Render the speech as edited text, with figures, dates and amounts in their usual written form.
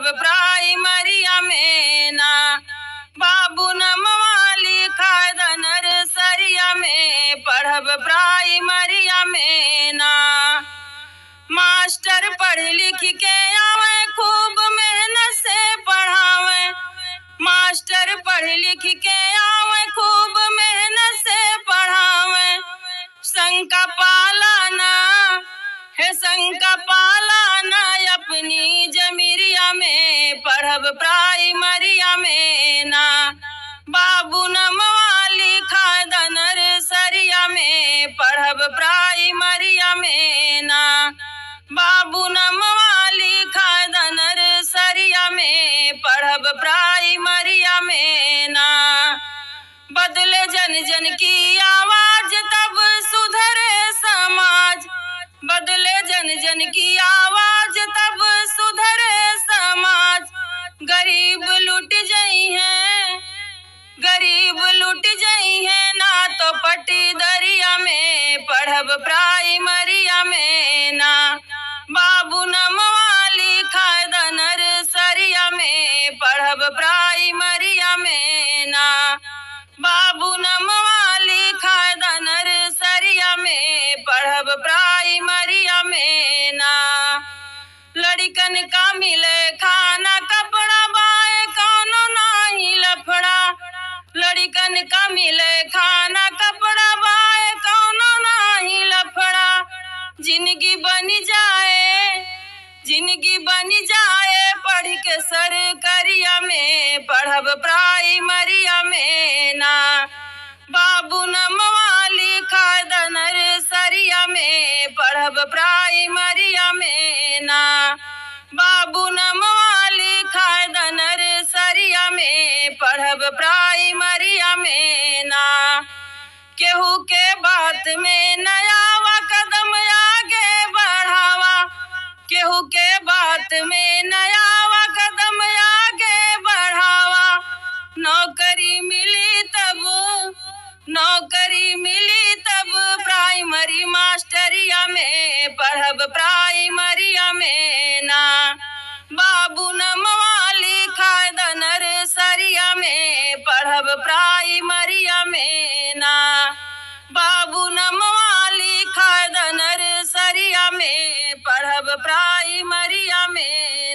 पढ़ब प्राइमरिया में ना। बाबू नमवा लिखाय द नर्सरिया में पढ़ब प्राइमरिया में ना। मास्टर पढ़ लिख के आवे खूब मेहनत से पढ़ावे। मास्टर पढ़ लिख के आवे खूब मेहनत से पढ़ावे। शंका पालाना है शंका पालाना अपनी जमीरिया में पढ़ब प्राइमरिया में ना। बाबू नमवा लिखाय द नर्सरिया में पढ़ब प्राइमरिया में ना। बाबू नमवा लिखाय द नर्सरिया में पढ़ब प्राइमरिया में ना। बदले जन जन की आवाज तब सुधरे समाज। बदले जन जन की आवाज तब सुधरे समाज। गरीब लुट जाई है गरीब लुट जाई है ना तो पट्टी दरिया में पढ़ब प्राइमरिया में ना। बाबू नमवा लिखाय द नर्सरिया में पढ़ब प्राइमरिया में ना। बाबू नमवा लिखाय द नर्सरिया में पढ़ब प्राइमरिया में ना। लड़कन का मिले खाना कपड़ा बाए कौनो नाही लफड़ा। लड़कन का मिले खाना कपड़ा बाए कौनो नाही लफड़ा। जिंदगी बनी जाए पढ़ के सरकरिया में पढ़ब प्राइमरिया में ना। बाबू नमवा लिखाय द नर्सरिया में पढ़ब प्राइमरिया में ना। बाबू नमवा लिखाय द नर्सरिया में पढ़ब प्राइमरिया में ना। केहू के बात में नयावा कदम आगे बढ़ावा। केहू के बात में नयावा कदम आगे बढ़ावा। नौकरी मिली तब प्राइमरी मास्टरिया में पढ़ब प्राइमरिया में ना। बाबू नमवा लिखाय द नर्सरिया में पढ़ब प्राइमरिया में ना। बाबू नमवा लिखाय द नर्सरिया में पढ़ब प्राइमरिया में